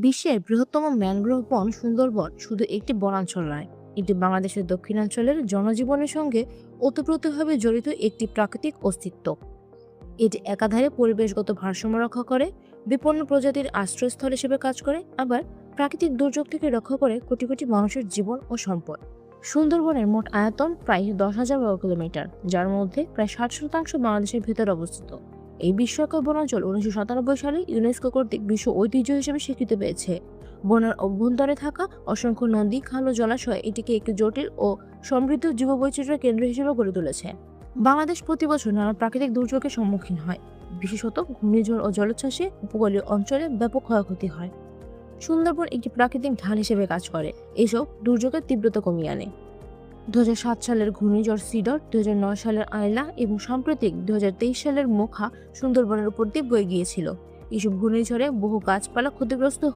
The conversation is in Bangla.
বিশ্বের বৃহত্তম ম্যানগ্রোভ বন সুন্দরবন শুধু একটি বনাঞ্চল নয়, এটি বাংলাদেশের দক্ষিণাঞ্চলের জনজীবনের সঙ্গে ওতপ্রোতভাবে জড়িত একটি প্রাকৃতিক অস্তিত্ব। এটি একাধারে পরিবেশগত ভারসাম্য রক্ষা করে, বিপন্ন প্রজাতির আশ্রয়স্থল হিসেবে কাজ করে, আবার প্রাকৃতিক দুর্যোগ থেকে রক্ষা করে কোটি কোটি মানুষের জীবন ও সম্পদ। সুন্দরবনের মোট আয়তন প্রায় 10,000 বর্গ কিলোমিটার, যার মধ্যে প্রায় 60% বাংলাদেশের ভেতরে অবস্থিত। এই বিস্ময়কর বনাঞ্চল 1997 সালে ইউনেস্কো কর্তৃক বিশ্ব ঐতিহ্য হিসেবে স্বীকৃতি পেয়েছে। বনের অভ্যন্তরে থাকা অসংখ্য নদী, খাল ও জলাশয় এটিকে একটি জটিল ও সমৃদ্ধ জীববৈচিত্র্য কেন্দ্র হিসেবে গড়ে তুলেছে। বাংলাদেশ প্রতি বছর নানা প্রাকৃতিক দুর্যোগের সম্মুখীন হয়, বিশেষত ঘূর্ণিঝড় ও জলোচ্ছ্বাসে উপকূলীয় অঞ্চলে ব্যাপক ক্ষয়ক্ষতি হয়। সুন্দরবন একটি প্রাকৃতিক ঢাল হিসেবে কাজ করে, এসব দুর্যোগের তীব্রতা কমিয়ে আনে। 2007 সালের ঘূর্ণিঝড় সিডর, 2009 সালের আয়লা এবং সাম্প্রতিক 2023 সালের মোখা সুন্দরবনের উপর দিয়ে বয়ে গিয়েছিল। এসব ঘূর্ণিঝড়ে বহু গাছপালা ক্ষতিগ্রস্ত